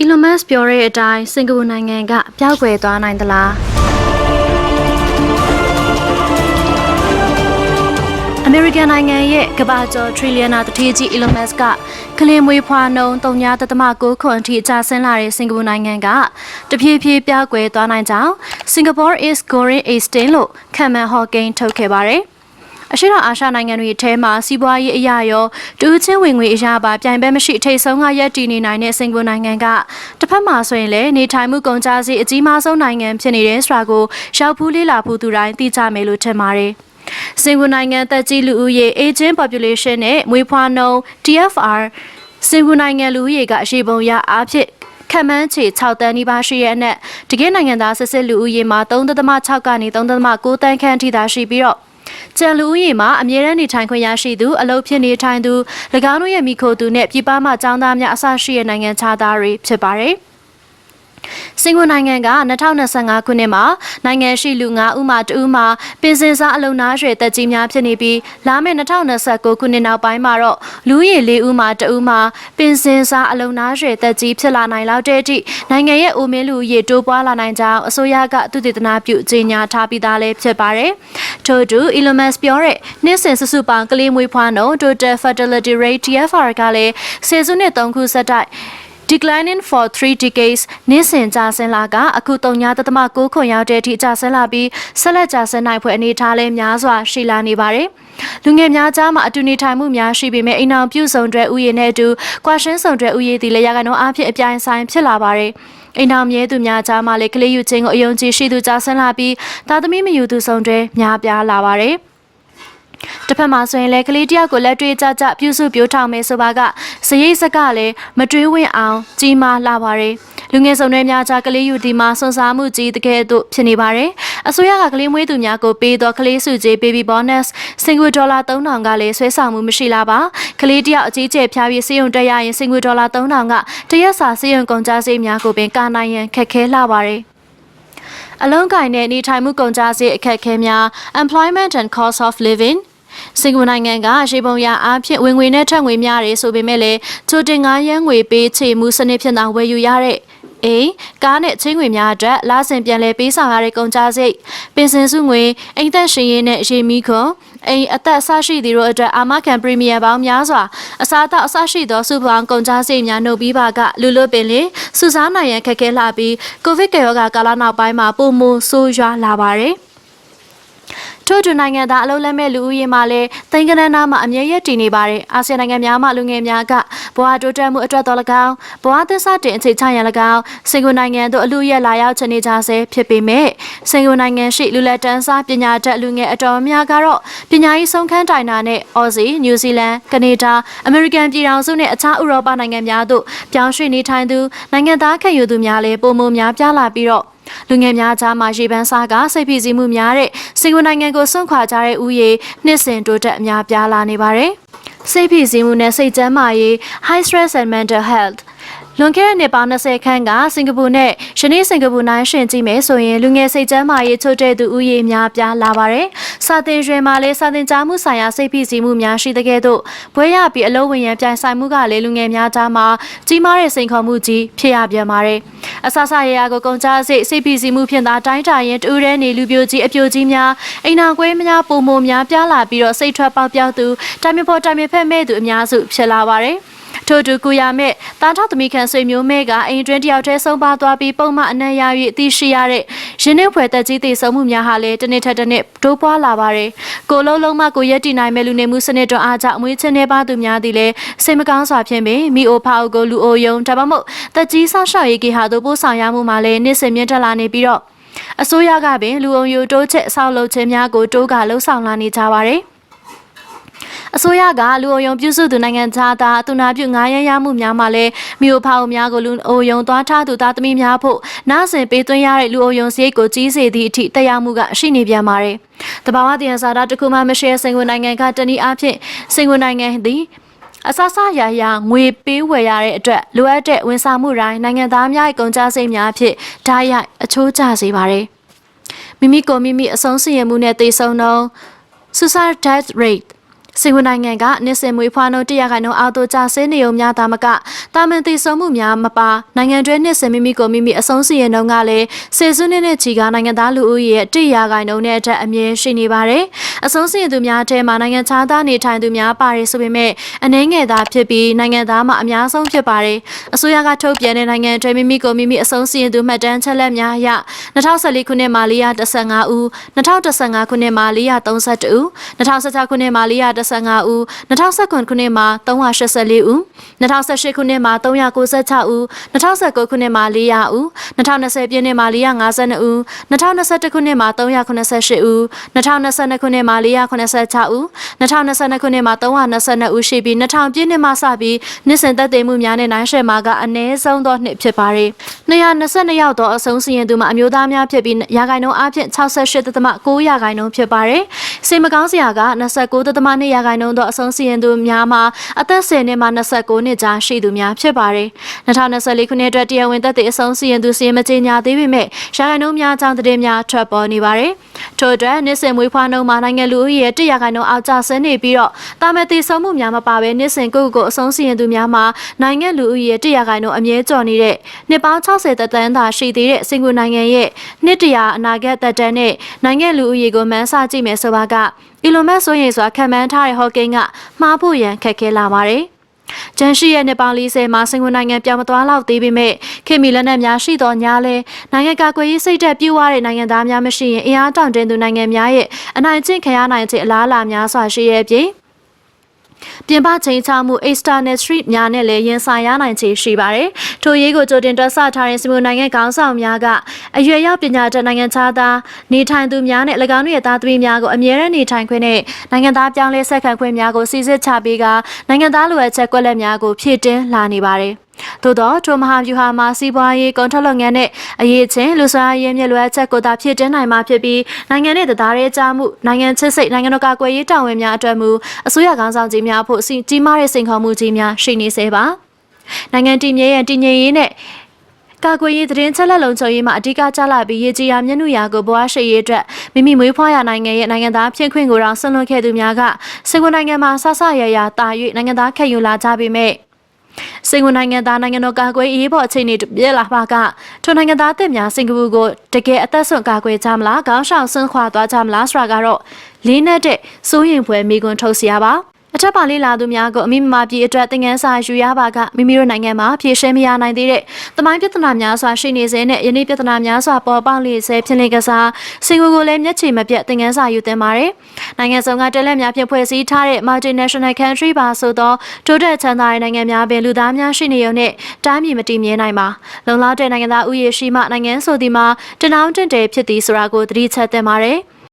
Elon Musk ပြောတဲ့အတိုင်းစင်ကာပူနိုင်ငံကပျောက်ကွယ်သွားနိုင်သလားအမေရိကန်နိုင်ငံရဲ့ကမ္ဘာကျော်ထရီလီယံနာတထေးကြီး Elon Musk ကကလင်မွေးဖွားနှုန်း3.9 ခွန်အထိကျဆင်းလာတဲ့စင်ကာပူနိုင်ငံကတဖြည်းဖြည်းပျောက်ကွယ်သွားနိုင်ကြောင်း Singapore is going extinct လို့ခန့်မှန်းဟောကိန်းထုတ်ခဲ့ပါတယ်အရှေ့တောင်အာရှနိုင်ငံတွေထဲမှာစီးပွားရေးအရာရောတူးချင်းဝင်ငွေအရာပါပြိုင်ဘက်မရှိထိတ်ဆုံးကရပ်တည်နေနိုင်တဲ့စင်ကာပူနိုင်ငံကတစ်ဖက်မှာဆိုရင်လည်းနေထိုင်မှုကုန်ကျစရိတ်အကြီးမားဆုံးနိုင်ငံဖြစ်နေတဲ့ဆိုတာကိုရောက်ဖူးလေ့လာဖူးသူတိုင်းသိကြမယ်လို့ထင်ပါတယ်စင်ကာပူနိုင်ငံသက်ကြီးလူဦးရေ aging population နဲ့မွေးဖွားနှုန်း TFR စင်ကာပူနိုင်ငံလူဦးရေကအရှိပုံရအားဖြင့်ခန့်မှန်းခြေ6တန်းနီးပါးရှိရဲ့အနက်တကယ်နိုင်ငံသားစစ်စစ်လူဦးရေမှာ3.6ကနေ3.9တန်းခန့်ထိသာရှိပြီးတော့ကျန်လူဦးရေမှာအမြဲတမ်းနေထိုင်ခွင့်ရရှိသူအလုပ်ဖြစ်နေထိုင်သူ၎င်းတို့ရဲ့မိခိုသူနဲ့ပြည်ပမှကျောင်းသားများအစရှိတဲ့နိုင်ငံခြားသားတွေဖြစ်ပါတယ်စင်ကာပူနိုင်ငံက2025ခုနှစ်မှာနိုင်ငံရှိလူ9ဦးမှ2ဦးမှာပင်စင်စားအလုံနာရွယ်သက်ကြီးများဖြစ်နေပြီးလာမယ့်2029ခုနှစ်နောက်ပိုင်းမှာတော့လူဦးရေ4ဦးမှ2ဦးမှာပင်စင်စားအလုံနာရွယ်သက်ကြီးဖြစ်လာနိုင်လောက်တဲ့အထိနိုင်ငံရဲ့အိုမင်းလူဦးရေတိုးပွားလာနိုင်ကြောင်းအစိုးရကသုတေသနပြုကြေညာထားပြီးသားလည်းဖြစ်ပါတယ်။ထို့တူ Elon Musk ပြောတဲ့နှစ်စဉ်စုစုပေါင်းကလေးမွေးဖွားနှုန်း Total Fertility Rate TFR ကလည်းဆယ်စုနှစ်3ခုဆက်တိုက်declining for 3 decades နေ့စဉ်ကျဆင်းလာကအခု3.9ခွန်ရောက်တဲ့အထိကျဆင်းလာပြီးဆက်လက်ကျဆင်းနိုင်ဖွယ်အနေထားလဲများစွာရှိလာနေပါတယ်။လူငယ်များကြားမှာအတူနေထိုင်မှုများရှိပေမဲ့အိမ်အောင်ပြုစုံတဲ့ဥယျာဉ်နဲ့အတူကွာရှင်းစုံတဲ့ဥယျာဉ်ဒီလည်းရကနှုန်းအဖြစ်အပြိုင်ဆိုင်ဖြစ်လာပါတယ်။အိမ်အောင်မြဲသူများကြားမှာလည်းကလေးယူခြင်းကိုအယုံကြည်ရှိသူကျဆင်းလာပြီးသားသမီးမယူသူစုံတဲ့များပြားလာပါတယ်။တစ်ဖက်မှာဆိုရင်လည်းကလေးတယောက်ကိုလက်တွေ့ကြကြပြုစုပြောထောင်မယ်ဆိုပါကစရိတ်စကလည်းမတွေးဝင့်အောင်ကြီးမားလာပါတယ်လူငယ်စုံတွေများကြားကလေးယူဒီမှာစွန့်စားမှုကြီးတကယ်တော့ဖြစ်နေပါတယ်အစိုးရကကလေးမွေးသူများကိုပေးသောကလေးစုကြီး baby bonus စင်ကာပူဒေါ်လာ3000ကလည်းဆွဲဆောင်မှုမရှိလာပါကလေးတယောက်အကြီးကျယ်ဖျားပြီးစေယုံတက်ရရင်စင်ကာပူဒေါ်လာ3000ကတရက်စာစေယုံကုန်ကြစရိတ်များကိုပင်ကာနိုင်ရန်ခက်ခဲလာပါတယ်အလုံးကိုင်းနဲ့နေထိုင်မှုကုန်ကြစရိတ်အခက်အခဲများ employment and cost of livingစင်ကာပူနိုင်ငံကရှေးပုံရအားဖြင့်ဝင်ငွေနဲ့ထက်ငွေများတယ်ဆိုပေမဲ့လည်းချိုတင်9ရန်ငွေပေးချေမှုစနစ်ဖြင့်သာဝယ်ယူရတဲ့ကားနဲ့ချင်းငွေများအတွက်လစဉ်ပြန်လည်ပေးဆောင်ရတဲ့ကုန်ကျစရိတ်ပင်စင်စုငွေအိမ်သက်ရှင်ရေးနဲ့ရေမီခွန်အိမ်အသက်အဆရှိသည်တို့အတွက်အာမခံပရီမီယံပေါင်းများစွာအစားအသောက်အဆရှိသောစုပေါင်းကုန်ကျစရိတ်များနှုတ်ပြီးပါကလူလွတ်ပင်လေစုစားနိုင်ရန်ခက်ခဲလာပြီးကိုဗစ်ကရောဂါကာလနောက်ပိုင်းမှာပုံမဆိုးရွားလာပါတယ်ထို့တူနိုင်ငံသားအလုပ်လက်မဲ့လူဦးရေမှာလည်းသိန်းကနန်းနာမှာအမြဲရည်တည်နေပါတယ်အာဆီယံနိုင်ငံများမှလူငယ်များကဘဝတိုးတက်မှုအတွက်တော်၎င်းဘဝသစ္စာတင်အခြေချရန်၎င်းစင်ကာပူနိုင်ငံသို့အလူရက်လာရောက်ချနေကြဆဲဖြစ်ပေမဲ့စင်ကာပူနိုင်ငံရှိလူလက်တန်းစားပညာတတ်လူငယ်အတော်များကတော့ပညာရေးဆုံးခန်းတိုင်တာနဲ့အော်စီနယူးဇီလန်ကနေဒါအမေရိကန်ပြည်ထောင်စုနဲ့အခြားဥရောပနိုင်ငံများသို့ပြောင်းရွှေ့နေထိုင်သူနိုင်ငံသားခံယူသူများလည်းပုံမများပြားလာပြီးတော့လူငယ်များကြားမှာရေပန်းစားကစိတ်ဖိစီးမှုများတဲ့စင်ကာပူနိုင်ငံကိုစွန့်ခွာကြတဲ့ဥယေနှစ်စဉ်တိုးတက်အများပြားလာနေပါတယ်။စိတ်ဖိစီးမှုနဲ့စိတ်ကျန်းမာရေး high stress and mental health လွန်ခဲ့တဲ့နှစ်ပေါင်း20ခန့်ကစင်ကာပူနဲ့ယနေ့စင်ကာပူနိုင်ရှင်ကြည့်မယ်ဆိုရင်လူငယ်စိတ်ကျန်းမာရေးချို့တဲ့သူဥယေများပြားလာပါတယ်။စာသင်ရွယ်မှာလည်းစာသင်ကြားမှုဆိုင်ရာစိတ်ဖိစီးမှုများရှိတဲ့ကဲ့သို့ဘွဲရပြီးအလုပ်ဝင်ရန်ပြိုင်ဆိုင်မှုကလည်းလူငယ်များကြားမှာကြီးမားတဲ့စိန်ခေါ်မှုကြီးဖြစ်ရပြန်ပါတယ်။အဆဆရရကိုကုန်ကြစိတ်ဖိစီးမှုဖြင့်သာတိုင်းတာရင်တူရဲနေလူပြိုကြီးအပြိုကြီးများအိမ်နာကွဲများပုံမများပြားလာပြီးတော့စိတ်ထွက်ပေါက်ပြောက်သူတိုင်မဖို့တိုင်မဖက်မဲ့သူအများစုဖြစ်လာပါတယ်။ထို့တူကူရမဲ့တာထောက်သမီးခံဆွေမျိုးမဲကအိမ်တွင်းတယောက်တည်းဆုံးပါသွားပြီးပုံမှန်အနံ့ရ၍အသိရှိရတဲ့ရင်းနှီးဖွယ်သက်ကြီးသိဆုံးမှုများဟာလည်းတစ်နှစ်ထက်တစ်နှစ်တိုးပွားလာပါတယ်။ကိုလုံးလုံးမကိုရက်တည်နိုင်မဲ့လူနေမှုစနစ်တော်အားကြောင့်အမွေးချင်းနေပါသူများသည်လည်းစိတ်မကောင်းစွာဖြင့်ပင်မိအိုဖာအိုကိုလူအိုယုံဒါမှမဟုတ်သက်ကြီးဆောက်ရှောက်ရေးကိဟာတို့ပို့ဆောင်ရမှုမှာလည်းနှစ်စဉ်မြင့်တက်လာနေပြီးတော့အစိုးရကပင်လူအောင်ယူတိုးချက်ဆောက်လုပ်ခြင်းများကိုတိုးကလှုံ့ဆော်လာနေကြပါတယ်။အစိုးရကလူအုံယုံပြုစုသူနိုင်ငံသားသူနာပြု9ရန်ရမှုများမှာလည်းမြို့ဖောက်များကိုလူအုံယုံသွားထားသူသားသမီးများဖို့နားဆင်ပေးသွင်းရတဲ့လူအုံယုံစရိတ်ကိုကြီးစေသည့်အထိတက်ရောက်မှုကရှိနေပြန်ပါတယ်။တဘာဝတရားစာတခုမှမရှိတဲ့စင်ကာပူနိုင်ငံကတနည်းအားဖြင့်စင်ကာပူနိုင်ငံသည်အဆဆရရငွေပေးဝယ်ရတဲ့အတွက်လိုအပ်တဲ့ဝန်ဆောင်မှုတိုင်းနိုင်ငံသားများ၏ကုန်ကျစရိတ်များဖြင့်ဓာတ်ရိုက်အချိုးကျစေပါတယ်။မိမိကိုမိမိအဆုံးစီရင်မှုနဲ့တည်ဆုံသော suicide death rate စင်ကာပူနိုင်ငံကနှစ်စဉ်မွေးဖွားနှုန်း100ခန့်နှုန်းအောက်သို့ကျဆင်းနေုံများသာမကတာမန်သေဆုံးမှုများမပါနိုင်ငံတွင်းနှစ်စဉ်မိမိကိုမိမိအဆုံးစီရင်နှုန်းကလည်းဆယ်စုနှစ်နဲ့ချီကနိုင်ငံသားလူဦးရေရဲ့100ခန့်နှုန်းနဲ့အထက်အမြင့်ရှိနေပါတယ်။အဆုံးစီရင်သူများထဲမှာနိုင်ငံခြားသားနေထိုင်သူများပါတယ်ဆိုပေမဲ့အနည်းငယ်သာဖြစ်ပြီးနိုင်ငံသားမှအများဆုံးဖြစ်ပါတယ်။အစိုးရကထုတ်ပြန်တဲ့နိုင်ငံတွင်းမိမိကိုမိမိအဆုံးစီရင်သူမှတ်တမ်းချက်လက်များအရ2014ခုနှစ်မှာ415ဦး2015ခုနှစ်မှာ432ဦး2016ခုနှစ်မှာ415ဦး2019ခုနှစ်မှာ384ဦး2018ခုနှစ်မှာ396ဦး2019ခုနှစ်မှာ400ဦး2020ပြည့်နှစ်မှာ452ဦး2021ခုနှစ်မှာ388ဦး2022ခုနှစ်မှာ486ဦး2022ခုနှစ်မှာ322ဦးရှိပြီး2000ပြည့်နှစ်မှာစပြီးနှစ်စဉ်သက်သေမှုများနဲ့နိုင်ရှယ်မှာကအနည်းဆုံးသောနှစ်ဖြစ်ပါတယ်222ရောက်သောအဆုံးစီရင်သူမှာအမျိုးသားများဖြစ်ပြီးရာခိုင်နှုန်းအဖြစ်68.9ရာခိုင်နှုန်းဖြစ်ပါတယ်စေမကောင်းစရာက29.2ရာခိုင်နှုန်းသောအဆုံးစီရင်သူများမှာအသက်10နှစ်မှ29နှစ်ကြားရှိသူများဖြစ်ပါတယ်2024ခုနှစ်အတွက်တရားဝင်သက်သေအဆုံးစီရင်သူစီရင်မကြေညာသေးပေမဲ့ရာခိုင်နှုန်းများအကြောင်းသတင်းများထွက်ပေါ်နေပါတယ်ထို့အတွက်နှစ်စဉ်မွေးဖွားနှုန်းမှာနိုင်ငံလူဦးရေ100ရာခိုင်နှုန်းအောက်ကျဆင်းနေပြီးတော့တာမန်သေဆုံးမှုများမပါဘဲနှစ်စဉ်ကိုအဆုံးစီရင်သူများမှာနိုင်ငံလူဦးရေ100ရာခိုင်နှုန်းအမြဲကျော်နေတဲ့နှစ်ပေါင်း60သက်တမ်းသာရှိသေးတဲ့စင်ကာပူနိုင်ငံရဲ့နှစ်တရာအနာဂတ်သက်တမ်းနဲ့နိုင်ငံလူဦးရေကိုမှန်းဆကြည့်မယ်ဆိုပါကအီလွန်မတ်ဆိုရင်စွာခံမှန်းထားတဲ့ဟော့ကိန်းကမှားဖို့ရန်ခက်ခဲလာပါတယ်။ဂျန်ရှိရဲ့နှစ်ပေါင်း40မှာစင်ကာပူနိုင်ငံပြောင်းမသွားလောက်သေးပေမဲ့ခေတ်မီလက်နက်များရှိသောညာလဲနိုင်ငံကာကွယ်ရေးစိတ်သက်ပြည့်ဝတဲ့နိုင်ငံသားများမရှိရင်အင်အားတောင့်တင်းသူနိုင်ငံများရဲ့အနိုင်ကျင့်ခံရနိုင်ခြင်းအလားအလာများစွာရှိရဲ့ပြင်ပြင်ပချိန်ချမှု external street များနဲ့လည်းရင်ဆိုင်ရနိုင်ခြေရှိပါတယ်။ထိုရေးကိုကြိုတင်တွက်ဆထားတဲ့စင်ကာပူနိုင်ငံခေါင်းဆောင်များကအရွယ်ရောက်ပညာတတ်နိုင်ငံခြားသားနေထိုင်သူများနဲ့၎င်းတို့ရဲ့သားသမီးများကိုအမြဲတမ်းနေထိုင်ခွင့်နဲ့နိုင်ငံသားပြောင်းလဲဆက်ခံခွင့်များကိုစီစစ်ချပေးကနိုင်ငံသားလိုအပ်ချက်ကွက်လက်များကိုဖြည့်တင်းလာနေပါတယ်။သို့သောထိုမဟာဗျူဟာမှာစီးပွားရေးကုန်ထုတ်လုပ်ငန်းနဲ့အရေးချင်းလူစားရေးမြစ်လိုအပ်ချက်ကိုသာဖြည့်တင်းနိုင်မှာဖြစ်ပြီးနိုင်ငံနဲ့တရားရေးကြားမှုနိုင်ငံချစ်စိတ်နိုင်ငံတော်ကာကွယ်ရေးတာဝန်များအတွက်မူအစိုးရခေါင်းဆောင်ကြီးများဖို့ကြီးမားတဲ့စိန်ခေါ်မှုကြီးများရှိနေစေပါနိုင်ငံတည်မြဲရဲ့တည်ငြိမ်ရေးနဲ့ကာကွယ်ရေးသတင်းချက်လက်လုံခြုံရေးမှာအဓိကကျလာပြီးရေးကြီးရာမျက်နှာရာကိုဘွားရှိရေးအတွက်မိမိမွေးဖွားရာနိုင်ငံရဲ့နိုင်ငံသားဖြစ်ခွင့်ကိုတောင်ဆွလွန်ခဲ့သူများကစင်ကာပူနိုင်ငံမှာဆဆရရတာ၍နိုင်ငံသားခံယူလာကြပေမဲ့စင်ကာပူနိုင်ငံသားနိုင်ငံတော်ကာကွယ်ရေးပေါ်အခြေအနေပြည့်လာပါကထိုနိုင်ငံသားသစ်များစင်ကာပူကိုတကယ်အသက်ဆုံးကာကွယ်ကြမလားခေါင်းဆောင်ဆွန့်ခွာသွားကြမလားဆိုတာကတော့လေးနက်တဲ့စိုးရင်ဖွယ်မိကွန်းထုတ်စရာပါအထက်ပါလေးလာသူများကိုအမိမပြည်အတွက်သင်ခန်းစာယူရပါကမိမိတို့နိုင်ငံမှာဖြေရှင်းမရနိုင်သေးတဲ့သမိုင်းပြဿနာများစွာရှိနေစေနဲ့ယနေ့ပြဿနာများစွာပေါ်ပေါက်လေဆဲဖြစ်နေကစားစင်ကာပူကိုလည်းမျက်ခြေမပြတ်သင်ခန်းစာယူသင်ပါတယ်။နိုင်ငံစုံကတက်လက်များဖြင့်ဖွဲ့စည်းထားတဲ့ multinational country ပါဆိုသောတိုးတက်ချမ်းသာတဲ့နိုင်ငံများပင်လူသားများရှိနေုံနဲ့တိုင်းပြည်မတည်မြဲနိုင်ပါလုံလောက်တဲ့နိုင်ငံသားဥယျာဉ်ရှိမှနိုင်ငံဆိုသည်မှာတနောင်းတင့်တယ်ဖြစ်သည်ဆိုတာကိုသတိချက်သင်ပါတယ်။